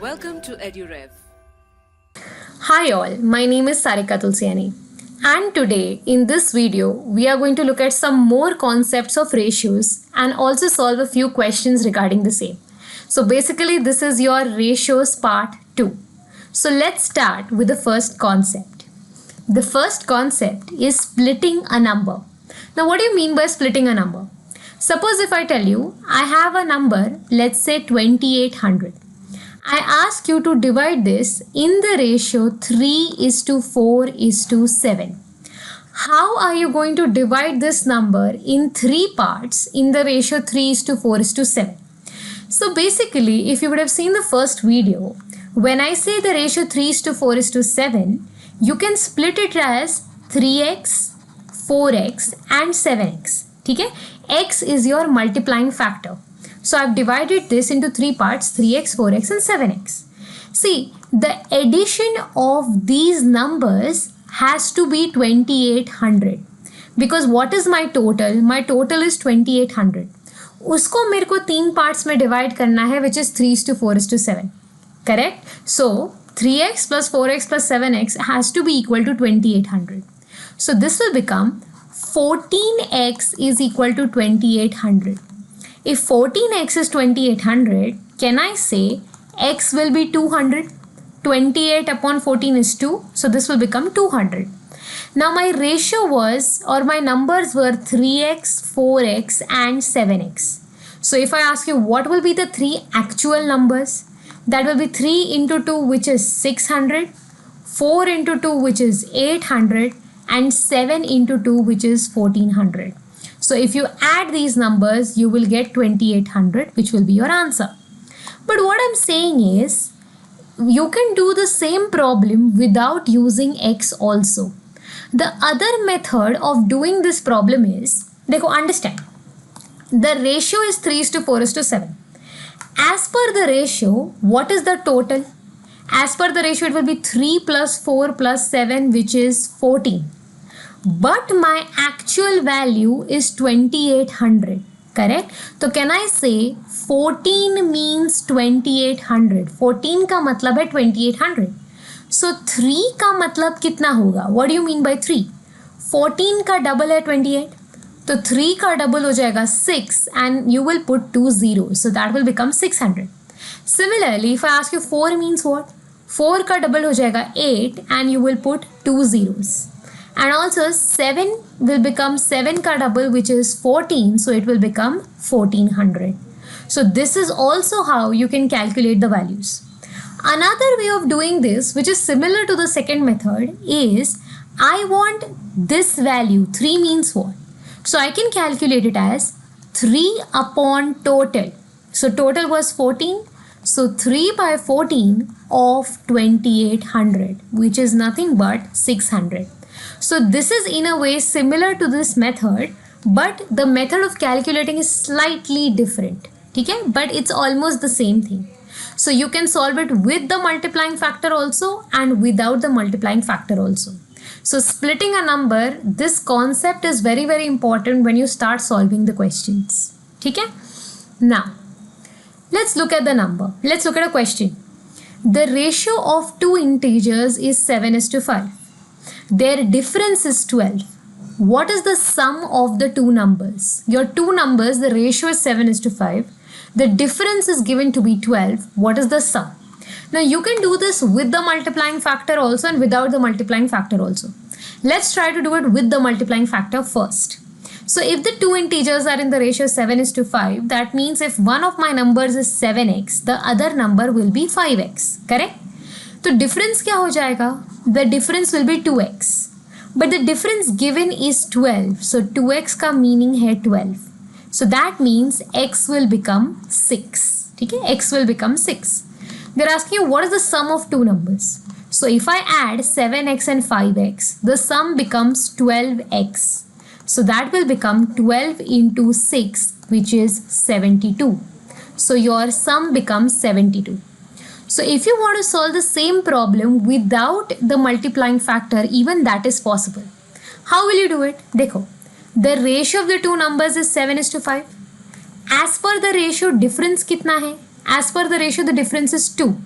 Welcome to EduRev. Hi all, my name is Sarika Tulsiani, and today in this video we are going to look at some more concepts of ratios and also solve a few questions regarding the same. So basically this is your ratios part 2. So let's start with the first concept. The first concept is splitting a number. Now what do you mean by splitting a number? Suppose if I tell you I have a number, let's say 2800. I ask you to divide this in the ratio 3:4:7. How are you going to divide this number in 3 parts in the ratio 3:4:7? So basically, if you would have seen the first video, when I say the ratio 3:4:7, you can split it as 3x, 4x and 7x. Okay? X is your multiplying factor. So I've divided this into 3 parts, 3x, 4x and 7x. See, the addition of these numbers has to be 2800. Because what is my total? My total is 2800. उसको मेरे को 3 parts में divide करना है, which is 3:4:7. Correct? So 3x plus 4x plus 7x has to be equal to 2800. So this will become 14x is equal to 2800. If 14x is 2800, can I say x will be 200? 28 upon 14 is 2, so this will become 200. Now my ratio was, or my numbers were 3x, 4x and 7x. So if I ask you what will be the 3 actual numbers, that will be 3 into 2 which is 600, 4 into 2 which is 800 and 7 into 2 which is 1400. So if you add these numbers, you will get 2800, which will be your answer. But what I'm saying is, you can do the same problem without using x also. The other method of doing this problem is, देखो, understand, the ratio is 3:4:7. As per the ratio, what is the total? As per the ratio, it will be 3 plus 4 plus 7, which is 14. But my actual value is 2800. Correct? So can I say 14 means 2800? 14 का मतलब है 2800. So 3 का मतलब कितना होगा? What do you mean by 3? 14 का double है 28. तो 3 का डबल हो जाएगा 6 and you will put 2 zeros. So that will become 600. Similarly, if I ask you 4 means what? 4 का डबल हो जाएगा 8 and you will put 2 zeros. And also 7 will become 7 ka double, which is 14, so it will become 1400. So this is also how you can calculate the values. Another way of doing this, which is similar to the second method, is I want this value. 3 means what? So I can calculate it as 3 upon total. So total was 14. So 3 by 14 of 2800, which is nothing but 600. So this is in a way similar to this method, but the method of calculating is slightly different. Okay? But it's almost the same thing. So you can solve it with the multiplying factor also and without the multiplying factor also. So splitting a number, this concept is very, very important when you start solving the questions. Okay? Now, let's look at the number. Let's look at a question. The ratio of 2 integers is 7:5. Their difference is 12. What is the sum of the 2 numbers? Your 2 numbers, the ratio is 7:5. The difference is given to be 12. What is the sum? Now you can do this with the multiplying factor also and without the multiplying factor also. Let's try to do it with the multiplying factor first. So if the 2 integers are in the ratio 7:5, that means if one of my numbers is 7x, the other number will be 5x. Correct? तो difference क्या हो जाएगा? The difference will be 2x. But the difference given is 12. So 2x का meaning है 12. So that means x will become 6. ठीक है? X will become 6. They're asking you what is the sum of 2 numbers. So if I add 7x and 5x, the sum becomes 12x. So that will become 12 into 6, which is 72. So your sum becomes 72. So if you want to solve the same problem without the multiplying factor, even that is possible. How will you do it? देखो, the ratio of the 2 numbers is 7:5. As per the ratio, difference कितना है? As per the ratio, the difference is 2.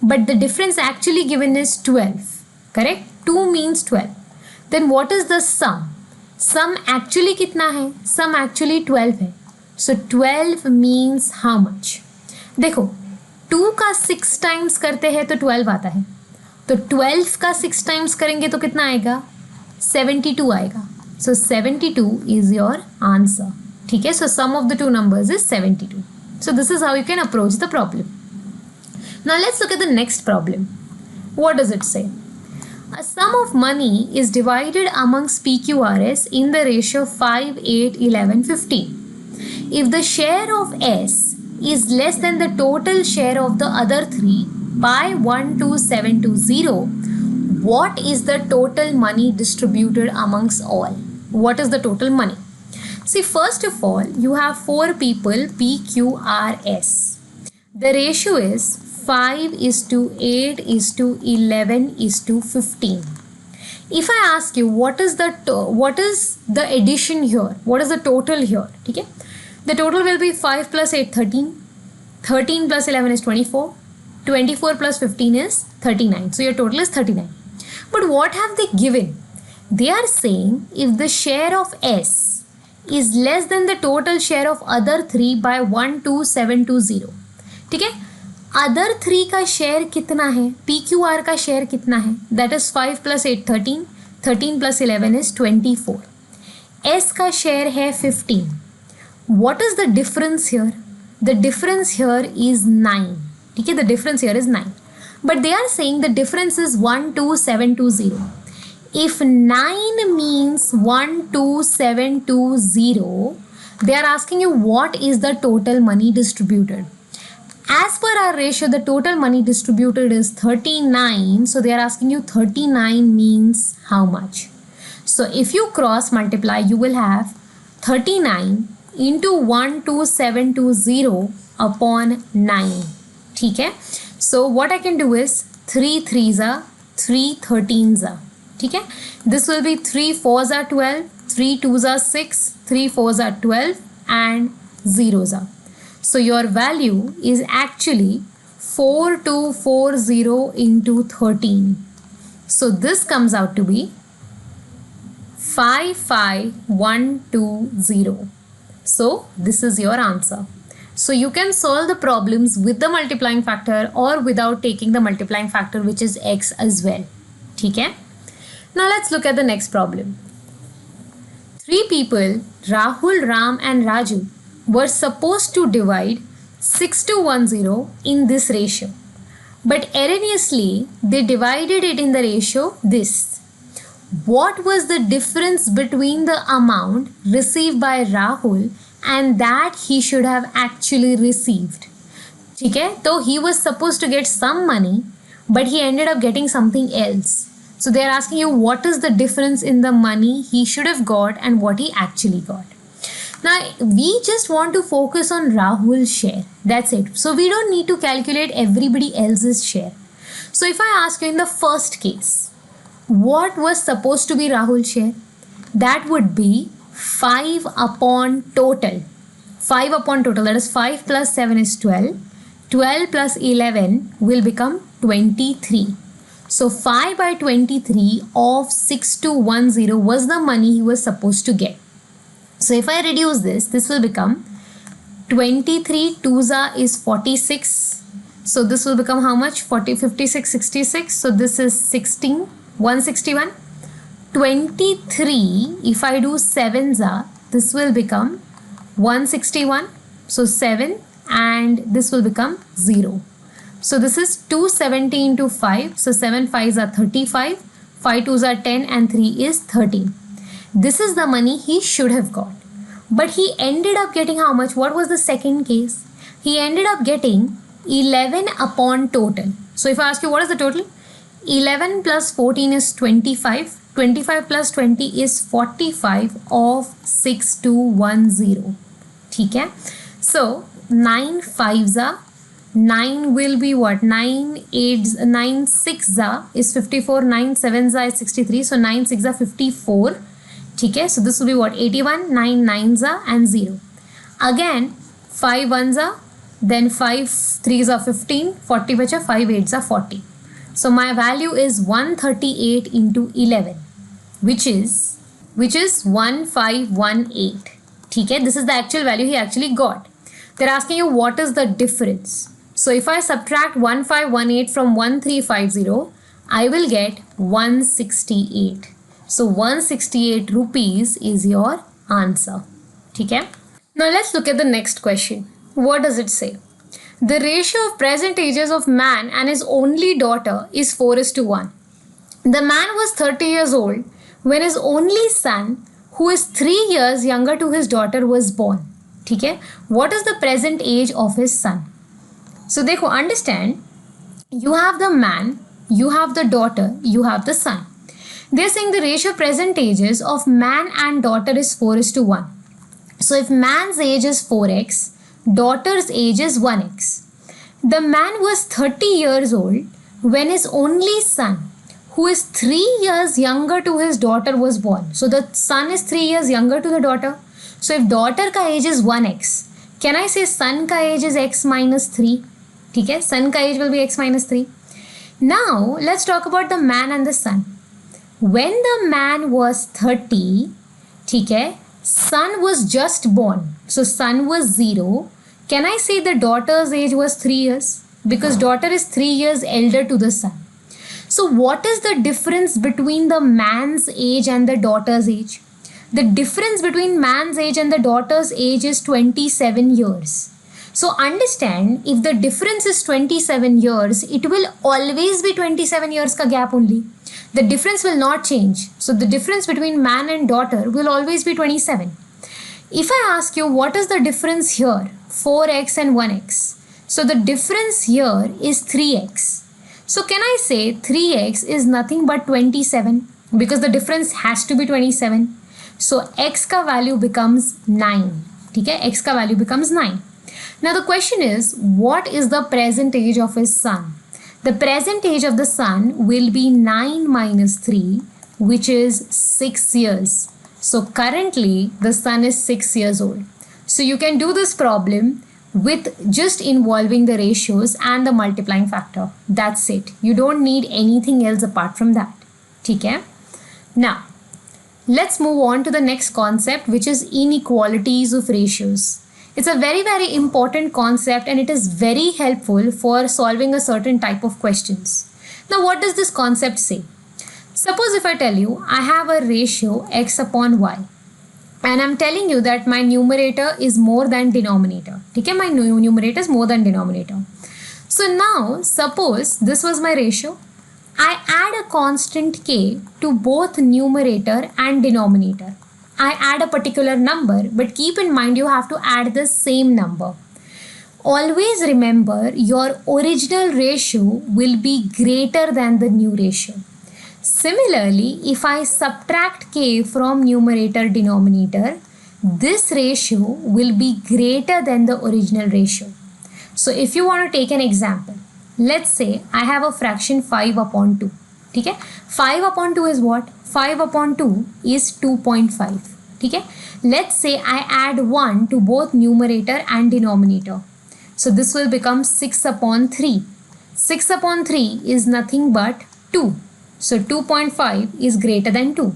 but the difference actually given is 12. Correct? 2 means 12. Then what is the sum? Sum actually कितना है? Sum actually 12 है. So 12 means how much? देखो 2 का 6 times करते हैं तो 12 आता है, तो 12 का 6 times करेंगे तो कितना आएगा? 72 आएगा. So 72 is your answer. ठीक है? So sum of the two numbers is 72. So this is how you can approach the problem. Now let's look at the next problem. What does it say? A sum of money is divided amongst PQRS in the ratio 5, 8, 11, 15. If the share of S is less than the total share of the other three by 1, 2, 7 to 0, what is the total money distributed amongst all? What is the total money? See, first of all, you have 4 people PQRS. The ratio is 5 is to 8 is to 11 is to 15. If I ask you what is the addition here, what is the total here? Okay, the total will be 5 plus 8 13, 13 plus 11 is 24, 24 plus 15 is 39. So your total is 39. But what have they given? They are saying if the share of S is less than the total share of other 3 by 1, 2, 7 to 0. ठीक है, other 3 का share कितना है? PQR का share कितना है? That is 5 plus 8 13, 13 plus 11 is 24. S का share है 15. What is the difference here? The difference here is 9. ठीक है, the difference here is 9. But they are saying the difference is 1, 2, 7 to 0. If 9 means 1, 2, 7 to 0, they are asking you what is the total money distributed. As per our ratio, the total money distributed is 39. So they are asking you 39 means how much? So if you cross multiply, you will have 39 into 1, 2, 7 to 0 upon 9. ठीक है? So what I can do is 3 3s are 3 13s are. ठीक है? This will be 3 4s are 12, 3 2s are 6, 3 4s are 12 and 0s are. So your value is actually 4240 into 13. So this comes out to be 55120. So this is your answer. So you can solve the problems with the multiplying factor or without taking the multiplying factor, which is x as well. ठीक है? Now let's look at the next problem. 3 people, Rahul, Ram and Raju, were supposed to divide 6 to 10 in this ratio. But erroneously, they divided it in the ratio this. What was the difference between the amount received by Rahul and that he should have actually received? ठीक है? तो he was supposed to get some money, but he ended up getting something else. So they are asking you what is the difference in the money he should have got and what he actually got. Now we just want to focus on Rahul's share. That's it. So we don't need to calculate everybody else's share. So if I ask you in the first case, what was supposed to be Rahul's share? That would be 5 upon total. 5 upon total, that is 5 plus 7 is 12. 12 plus 11 will become 23. So 5 by 23 of 6 to 10 was the money he was supposed to get. So if I reduce this, this will become 23 2s is 46. So this will become how much? 40, 56, 66. So this is 16, 161. 23, if I do 7s, this will become 161. So 7 and this will become 0. So this is 270 into 5. So 7 5s are 35. 5 2s are 10 and 3 is 13. This is the money he should have got. But he ended up getting how much? What was the second case? He ended up getting 11 upon total. So if I ask you what is the total? 11 plus 14 is 25. 25 plus 20 is 45 of 6210. ठीक है? So 9 5s are 9 will be what? 9 8s 9 6s is 54. 9 7s is 63. So 9 6 are 54. ठीक है? So this will be what? 81. 9 9s and 0. Again 5 1s then 5 3s are 15, 40 बचा, 5 8s are 40. So my value is 138 into 11, which is 1518. ठीक है, this is the actual value he actually got. They're asking you what is the difference. So if I subtract 1518 from 1350, I will get 168. So 168 rupees is your answer. ठीक है. Now let's look at the next question. What does it say? The ratio of present ages of man and his only daughter is 4:1. The man was 30 years old when his only son, who is 3 years younger to his daughter, was born. ठीक है. What is the present age of his son? So देखो, understand, you have the man, you have the daughter, you have the son. They're saying the ratio of present ages of man and daughter is 4:1. So if man's age is 4x, daughter's age is 1x. The man was 30 years old when his only son, who is 3 years younger to his daughter, was born. So the son is 3 years younger to the daughter. So if daughter ka age is 1x, can I say son ka age is x minus 3? ठीक है, son का age will be x minus 3. Now let's talk about the man and the son. When the man was 30, ठीक है, son was just born, so son was 0. Can I say the daughter's age was 3 years? Because daughter is 3 years elder to the son. So what is the difference between the man's age and the daughter's age? The difference between man's age and the daughter's age is 27 years. So understand, if the difference is 27 years, it will always be 27 years ka gap only. The difference will not change. So the difference between man and daughter will always be 27. If I ask you what is the difference here, 4x and 1x. So the difference here is 3x. So can I say 3x is nothing but 27, because the difference has to be 27. So x ka value becomes 9. ठीक है, x का value becomes 9. Now the question is, what is the present age of his son? The present age of the son will be 9 minus 3, which is 6 years. So currently the son is 6 years old. So you can do this problem with just involving the ratios and the multiplying factor. That's it. You don't need anything else apart from that. ठीक है? Now let's move on to the next concept, which is inequalities of ratios. It's a very, very important concept, and it is very helpful for solving a certain type of questions. Now, what does this concept say? Suppose if I tell you I have a ratio x upon y, and I'm telling you that my numerator is more than denominator. Okay, my numerator is more than denominator. So now, suppose this was my ratio. I add a constant k to both numerator and denominator. I add a particular number, but keep in mind you have to add the same number. Always remember, your original ratio will be greater than the new ratio. Similarly, if I subtract k from numerator denominator, this ratio will be greater than the original ratio. So if you want to take an example, let's say I have a fraction 5 upon 2. ठीक है, 5 upon 2 is what? 5 upon 2 is 2.5. ठीक है, let's say I add 1 to both numerator and denominator. So this will become 6 upon 3. 6 upon 3 is nothing but 2. So 2.5 is greater than 2.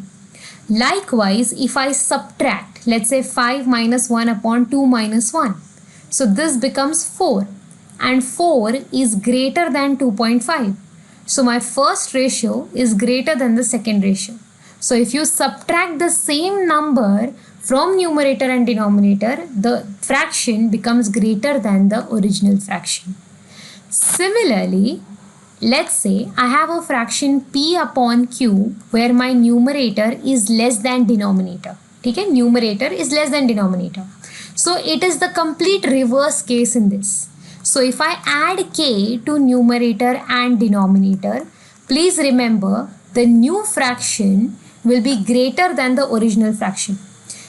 Likewise, if I subtract, let's say 5 minus 1 upon 2 minus 1. So this becomes 4, and 4 is greater than 2.5. So my first ratio is greater than the second ratio. So if you subtract the same number from numerator and denominator, the fraction becomes greater than the original fraction. Similarly, let's say I have a fraction p upon q where my numerator is less than denominator. ठीक है, numerator is less than denominator. So it is the complete reverse case in this. So if I add k to numerator and denominator, please remember the new fraction will be greater than the original fraction.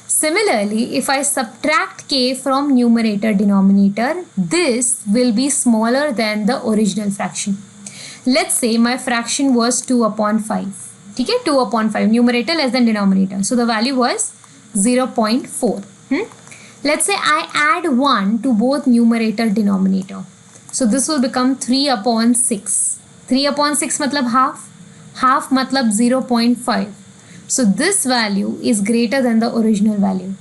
Similarly, if I subtract k from numerator denominator, this will be smaller than the original fraction. Let's say my fraction was 2 upon 5. ठीक है, 2 upon 5, numerator less than denominator. So the value was 0.4. Let's say I add 1 to both numerator denominator. So this will become 3 upon 6. 3 upon 6 matlab half. Half matlab 0.5. So this value is greater than the original value.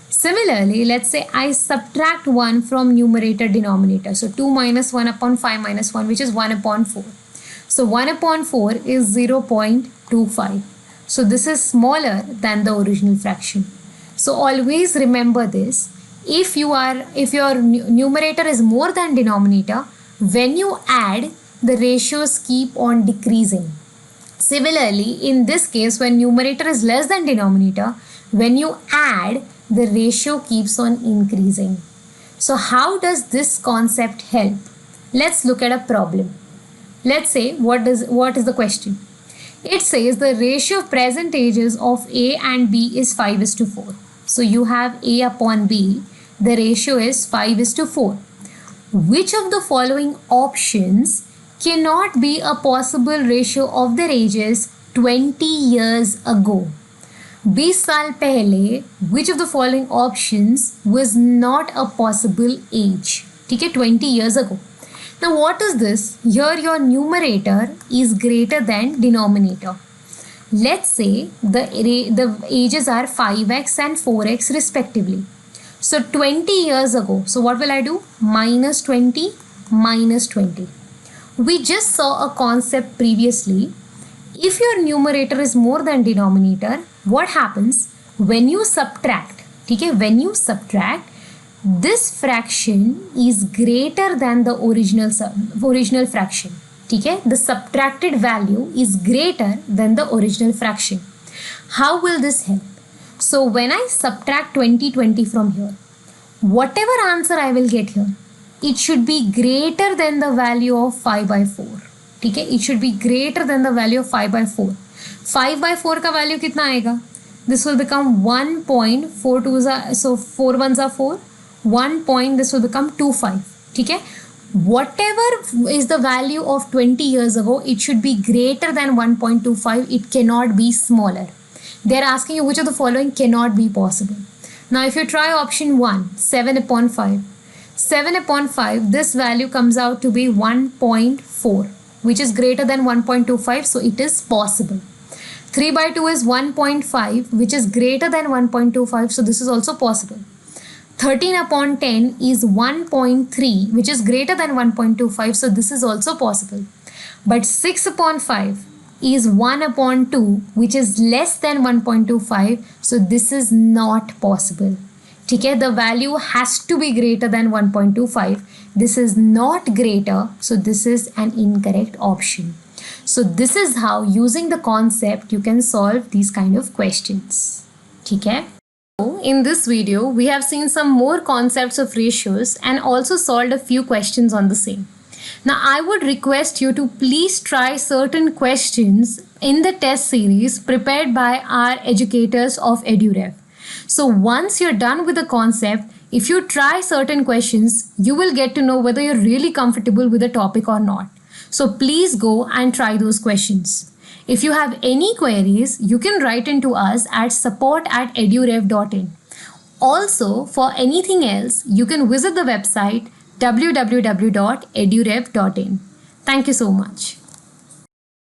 Similarly, let's say I subtract 1 from numerator denominator. So 2 minus 1 upon 5 minus 1, which is 1 upon 4. So 1 upon 4 is 0.25. So this is smaller than the original fraction. So always remember this. If your numerator is more than denominator, when you add, the ratios keep on decreasing. Similarly, in this case, when numerator is less than denominator, when you add, the ratio keeps on increasing. So how does this concept help? Let's look at a problem. Let's say, what is the question? It says the ratio of percentages of A and B is 5:4. So you have A upon B, the ratio is 5:4. Which of the following options cannot be a possible ratio of their ages 20 years ago? 20 साल पहले, which of the following options was not a possible age? ठीक है, 20 years ago. Now what is this? Here your numerator is greater than denominator. Let's say the ages are 5x and 4x respectively. So 20 years ago, so what will I do? Minus 20, minus 20. We just saw a concept previously. If your numerator is more than denominator, what happens? When you subtract, okay, when you subtract, this fraction is greater than the original fraction. Okay? The subtracted value is greater than the original fraction. How will this help? So when I subtract 20 from here, whatever answer I will get here, it should be greater than the value of 5/4. Okay? It should be greater than the value of 5/4. 5/4 का value कितना आएगा? This will become 1.42, so 4 ones are 4. 1 point, this will become 25. ठीक है? Whatever is the value of 20 years ago, it should be greater than 1.25. It cannot be smaller. They are asking you which of the following cannot be possible. Now if you try option 1, 7 upon 5. 7 upon 5, this value comes out to be 1.4, which is greater than 1.25, so it is possible. 3/2 is 1.5, which is greater than 1.25, so this is also possible. 13 upon 10 is 1.3, which is greater than 1.25, so this is also possible. But 6 upon 5 is 1 upon 2, which is less than 1.25, so this is not possible. Okay, the value has to be greater than 1.25. This is not greater, so this is an incorrect option. So this is how, using the concept, you can solve these kind of questions. Okay? In this video, we have seen some more concepts of ratios and also solved a few questions on the same. Now, I would request you to please try certain questions in the test series prepared by our educators of EduRev. So once you're done with the concept, if you try certain questions, you will get to know whether you're really comfortable with the topic or not. So please go and try those questions. If you have any queries, you can write into us at support@edurev.in. Also, for anything else, you can visit the website www.edurev.in. Thank you so much.